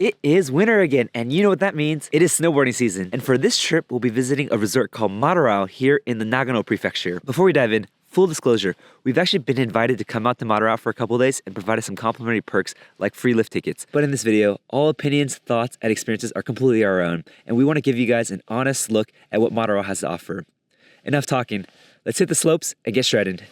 It is winter again, and you know what that means. It is snowboarding season. And for this trip, we'll be visiting a resort called Madarao here in the Nagano prefecture. Before we dive in, full disclosure, we've actually been invited to come out to Madarao for a couple days and provided some complimentary perks like free lift tickets. But in this video, all opinions, thoughts, and experiences are completely our own, and we want to give you guys an honest look at what Madarao has to offer. Enough talking. Let's hit the slopes and get shredded.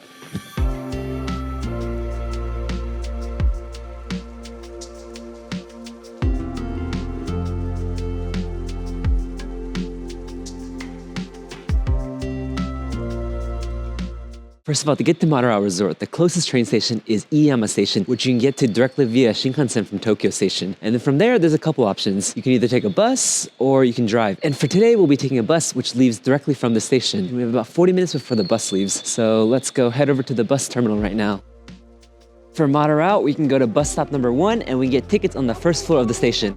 First of all, to get to Madarao Resort, the closest train station is Iiyama Station, which you can get to directly via Shinkansen from Tokyo Station. And then from there, there's a couple options. You can either take a bus or you can drive. And for today, we'll be taking a bus which leaves directly from the station. We have about 40 minutes before the bus leaves. So let's go head over to the bus terminal right now. For Madarao, we can go to bus stop number 1 and we get tickets on the first floor of the station.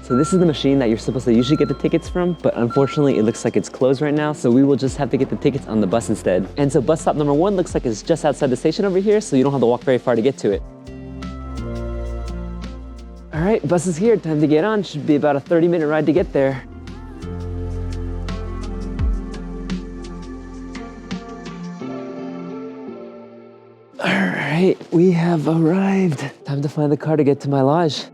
So this is the machine that you're supposed to usually get the tickets from, but unfortunately it looks like it's closed right now, so we will just have to get the tickets on the bus instead. And so bus stop number 1 looks like it's just outside the station over here, so you don't have to walk very far to get to it. All right, bus is here, time to get on. Should be about a 30-minute ride to get there. All right, we have arrived. Time to find the car to get to my lodge.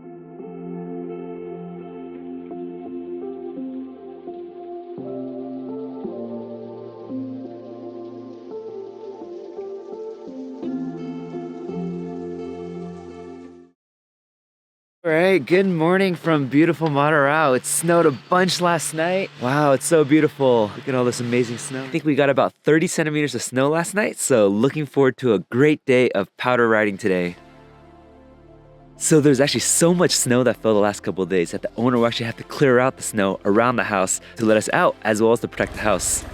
All right, good morning from beautiful Madarao. It snowed a bunch last night. Wow, it's so beautiful. Look at all this amazing snow. I think we got about 30 centimeters of snow last night, so looking forward to a great day of powder riding today. So there's actually so much snow that fell the last couple of days that the owner will actually have to clear out the snow around the house to let us out, as well as to protect the house.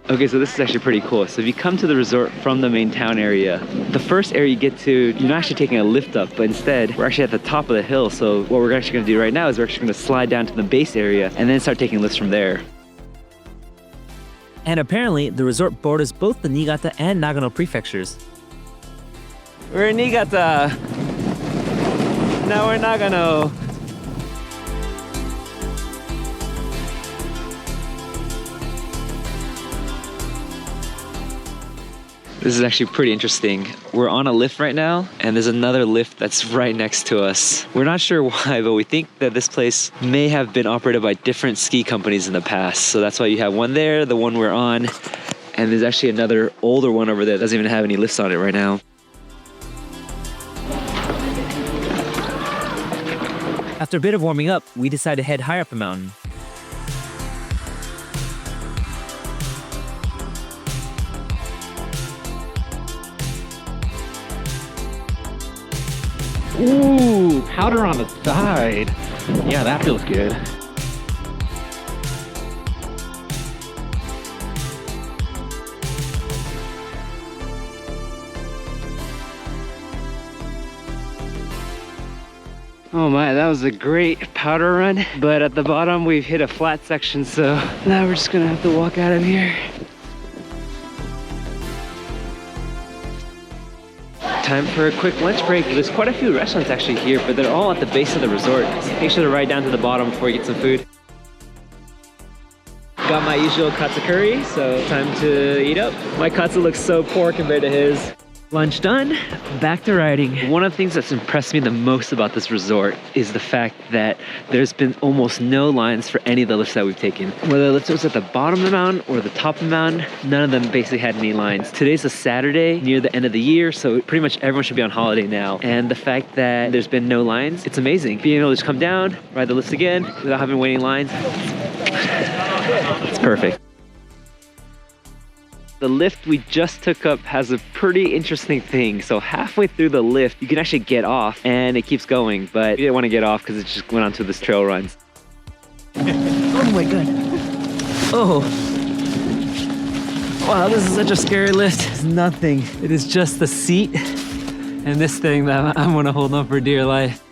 Okay, so this is actually pretty cool. So if you come to the resort from the main town area, the first area you get to, you're not actually taking a lift up, but instead, we're actually at the top of the hill. So what we're actually gonna do right now is we're actually gonna slide down to the base area and then start taking lifts from there. And apparently, the resort borders both the Niigata and Nagano prefectures. We're in Niigata. Now we're in Nagano. This is actually pretty interesting. We're on a lift right now, and there's another lift that's right next to us. We're not sure why, but we think that this place may have been operated by different ski companies in the past. So that's why you have one there, the one we're on, and there's actually another older one over there that doesn't even have any lifts on it right now. After a bit of warming up, we decided to head higher up the mountain. Ooh, powder on the side. Yeah, that feels good. Oh my, that was a great powder run, but at the bottom we've hit a flat section, so now we're just gonna have to walk out of here. Time for a quick lunch break. There's quite a few restaurants actually here, but they're all at the base of the resort. So make sure to ride down to the bottom before you get some food. Got my usual katsu curry, so time to eat up. My katsu looks so poor compared to his. Lunch done, back to riding. One of the things that's impressed me the most about this resort is the fact that there's been almost no lines for any of the lifts that we've taken. Whether the lift was at the bottom of the mountain or the top of the mountain, none of them basically had any lines. Today's a Saturday near the end of the year, so pretty much everyone should be on holiday now. And the fact that there's been no lines, it's amazing. Being able to just come down, ride the lifts again without having waiting lines, it's perfect. The lift we just took up has a pretty interesting thing. So halfway through the lift, you can actually get off and it keeps going, but we didn't want to get off because it just went onto this trail runs. Oh my god. Oh. Wow, this is such a scary lift. It's nothing. It is just the seat and this thing that I'm gonna hold on for dear life.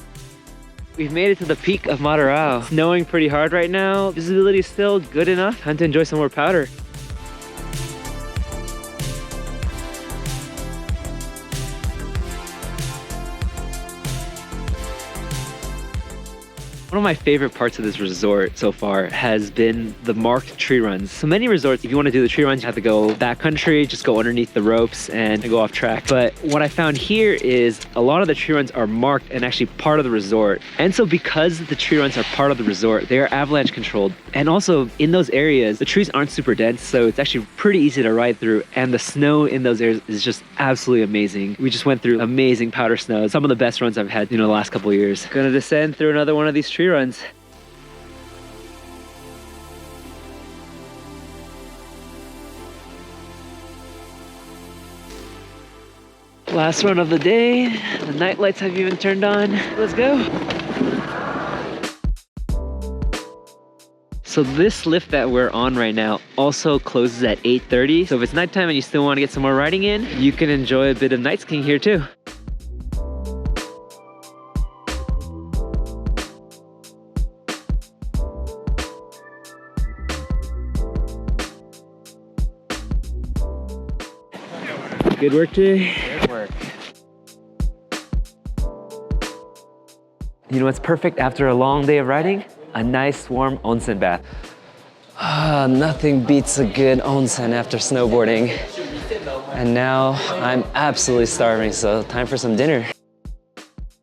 We've made it to the peak of Madarao. Snowing pretty hard right now. Visibility is still good enough. Time to enjoy some more powder. One of my favorite parts of this resort so far has been the marked tree runs. So many resorts, if you want to do the tree runs, you have to go backcountry, just go underneath the ropes and go off track. But what I found here is a lot of the tree runs are marked and actually part of the resort. And so because the tree runs are part of the resort, they are avalanche controlled. And also in those areas, the trees aren't super dense, so it's actually pretty easy to ride through. And the snow in those areas is just absolutely amazing. We just went through amazing powder snow. Some of the best runs I've had, the last couple of years. Gonna descend through another one of these tree runs. Last run of the day. The night lights have even turned on. Let's go. So this lift that we're on right now also closes at 8:30. So if it's nighttime and you still want to get some more riding in, you can enjoy a bit of night skiing here too. Good work, Jay. Good work. You know what's perfect after a long day of riding? A nice warm onsen bath. Nothing beats a good onsen after snowboarding. And now I'm absolutely starving, so time for some dinner.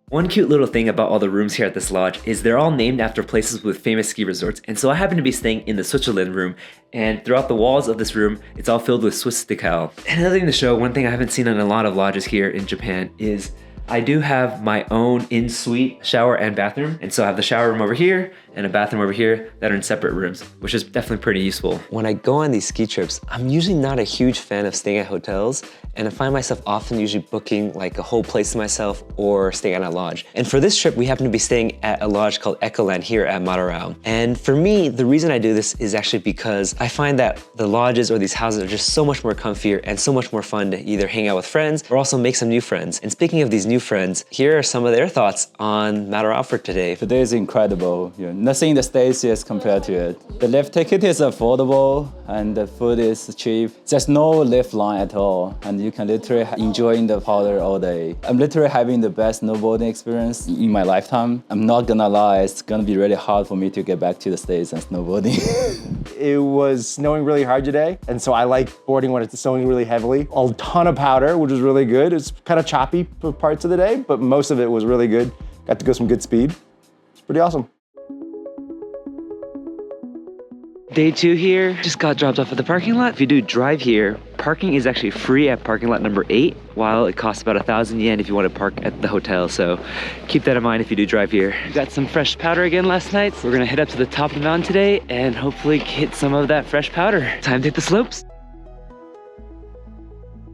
One cute little thing about all the rooms here at this lodge is they're all named after places with famous ski resorts. And so I happen to be staying in the Switzerland room, and throughout the walls of this room, it's all filled with Swiss decal. And another thing to show, one thing I haven't seen in a lot of lodges here in Japan is I do have my own in-suite shower and bathroom. And so I have the shower room over here and a bathroom over here that are in separate rooms, which is definitely pretty useful. When I go on these ski trips, I'm usually not a huge fan of staying at hotels, and I find myself often usually booking like a whole place to myself or staying at a lodge. And for this trip, we happen to be staying at a lodge called Ecoland here at Madarao. And for me, the reason I do this is actually because I find that the lodges or these houses are just so much more comfier and so much more fun to either hang out with friends or also make some new friends. And speaking of these new friends, here are some of their thoughts on Madarao for today. Today is incredible. Nothing in the States is compared to it. The lift ticket is affordable and the food is cheap. There's no lift line at all, and you can literally enjoy the powder all day. I'm literally having the best snowboarding experience in my lifetime. I'm not gonna lie, it's gonna be really hard for me to get back to the States and snowboarding. It was snowing really hard today, and so I like boarding when it's snowing really heavily. A ton of powder, which was really good. It's kind of choppy for parts of the day, but most of it was really good. Got to go some good speed. It's pretty awesome. Day 2 here, just got dropped off at the parking lot. If you do drive here, parking is actually free at parking lot number 8, while it costs about 1,000 yen if you want to park at the hotel. So keep that in mind if you do drive here. We got some fresh powder again last night. So we're gonna head up to the top of the mountain today and hopefully hit some of that fresh powder. Time to hit the slopes.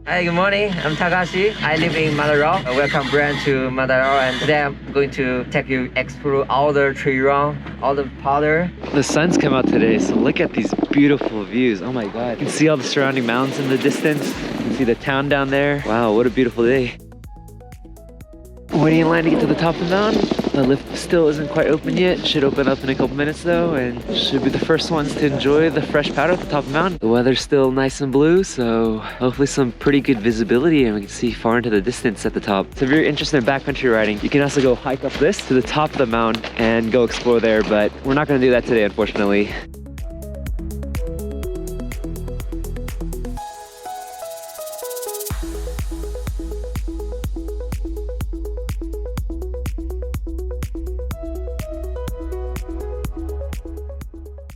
Hi, good morning. I'm Takashi. I live in Madarao. Welcome brand to Madarao, and today I'm going to take you explore all the tree run, all the powder. The sun's come out today, so look at these beautiful views. Oh my God. You can see all the surrounding mountains in the distance. You can see the town down there. Wow, what a beautiful day. Waiting in line to get to the top of the mountain. The lift still isn't quite open yet. Should open up in a couple minutes though, and should be the first ones to enjoy the fresh powder at the top of the mountain. The weather's still nice and blue, so hopefully some pretty good visibility and we can see far into the distance at the top. So if you're interested in backcountry riding, you can also go hike up this to the top of the mountain and go explore there, but we're not gonna do that today, unfortunately.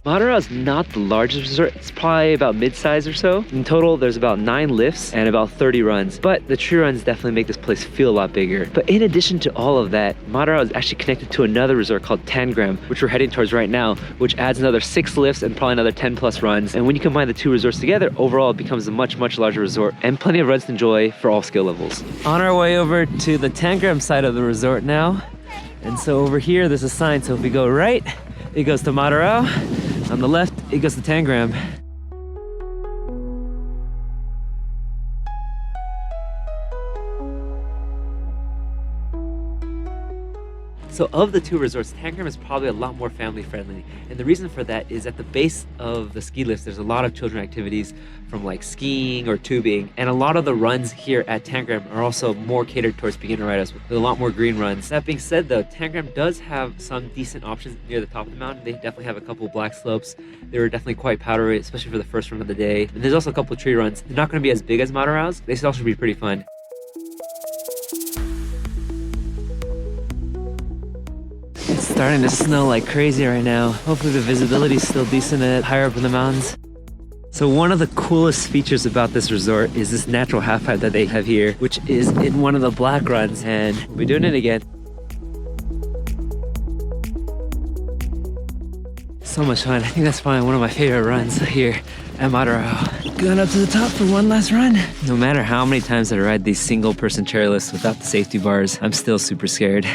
Madarao is not the largest resort. It's probably about mid-size or so. In total, there's about 9 lifts and about 30 runs. But the tree runs definitely make this place feel a lot bigger. But in addition to all of that, Madarao is actually connected to another resort called Tangram, which we're heading towards right now, which adds another 6 lifts and probably another 10 plus runs. And when you combine the 2 resorts together, overall it becomes a much, much larger resort and plenty of runs to enjoy for all skill levels. On our way over to the Tangram side of the resort now. And so over here, there's a sign. So if we go right, it goes to Madarao. On the left, it goes to Tangram. So of the two resorts, Tangram is probably a lot more family friendly. And the reason for that is at the base of the ski lifts, there's a lot of children activities from like skiing or tubing. And a lot of the runs here at Tangram are also more catered towards beginner riders with a lot more green runs. That being said though, Tangram does have some decent options near the top of the mountain. They definitely have a couple black slopes. They were definitely quite powdery, especially for the first run of the day. And there's also a couple tree runs. They're not going to be as big as Madarao's. They should also be pretty fun. It's starting to snow like crazy right now. Hopefully the visibility is still decent higher up in the mountains. So one of the coolest features about this resort is this natural half pipe that they have here, which is in one of the black runs, and we'll be doing it again. So much fun. I think that's probably one of my favorite runs here at Madarao. Going up to the top for one last run. No matter how many times I ride these single person chairlifts without the safety bars, I'm still super scared.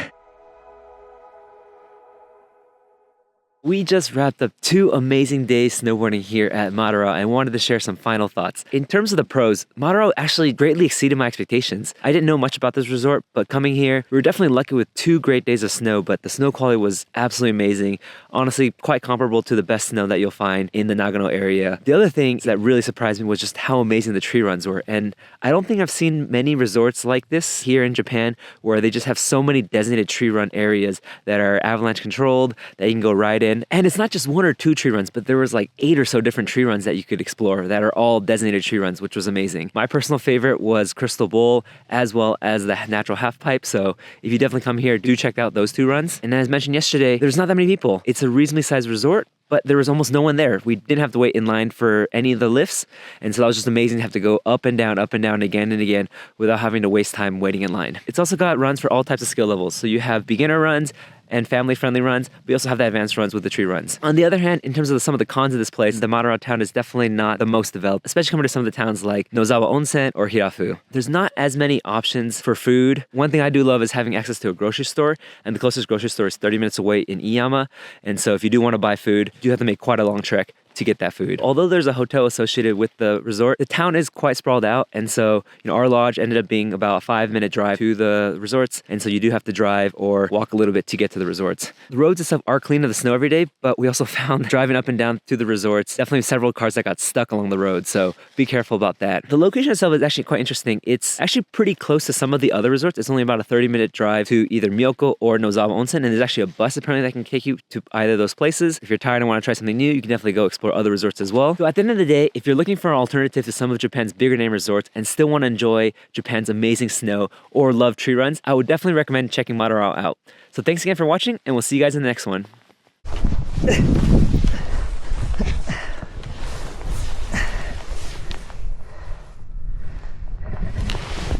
We just wrapped up 2 amazing days snowboarding here at Madarao and wanted to share some final thoughts. In terms of the pros, Madarao actually greatly exceeded my expectations. I didn't know much about this resort, but coming here, we were definitely lucky with 2 great days of snow, but the snow quality was absolutely amazing. Honestly, quite comparable to the best snow that you'll find in the Nagano area. The other thing that really surprised me was just how amazing the tree runs were. And I don't think I've seen many resorts like this here in Japan where they just have so many designated tree run areas that are avalanche controlled, that you can go ride in. And it's not just 1 or 2 tree runs, but there was like 8 or so different tree runs that you could explore that are all designated tree runs, which was amazing. My personal favorite was Crystal Bowl, as well as the natural half pipe. So if you definitely come here, do check out those 2 runs. And as mentioned yesterday, there's not that many people. It's a reasonably sized resort, but there was almost no one there. We didn't have to wait in line for any of the lifts. And so that was just amazing to have to go up and down again and again without having to waste time waiting in line. It's also got runs for all types of skill levels. So you have beginner runs and family-friendly runs. We also have the advanced runs with the tree runs. On the other hand, in terms of some of the cons of this place, the Madarao town is definitely not the most developed, especially compared to some of the towns like Nozawa Onsen or Hirafu. There's not as many options for food. One thing I do love is having access to a grocery store, and the closest grocery store is 30 minutes away in Iyama. And so if you do want to buy food, you have to make quite a long trek to get that food. Although there's a hotel associated with the resort, the town is quite sprawled out. And so, our lodge ended up being about a 5-minute drive to the resorts. And so you do have to drive or walk a little bit to get to the resorts. The roads and stuff are clean of the snow every day, but we also found driving up and down to the resorts, definitely several cars that got stuck along the road. So be careful about that. The location itself is actually quite interesting. It's actually pretty close to some of the other resorts. It's only about a 30-minute drive to either Miyoko or Nozawa Onsen. And there's actually a bus apparently that can take you to either of those places. If you're tired and want to try something new, you can definitely go explore other resorts as well. So at the end of the day, if you're looking for an alternative to some of Japan's bigger name resorts and still want to enjoy Japan's amazing snow or love tree runs, I would definitely recommend checking Madarao out. So thanks again for watching, and we'll see you guys in the next one.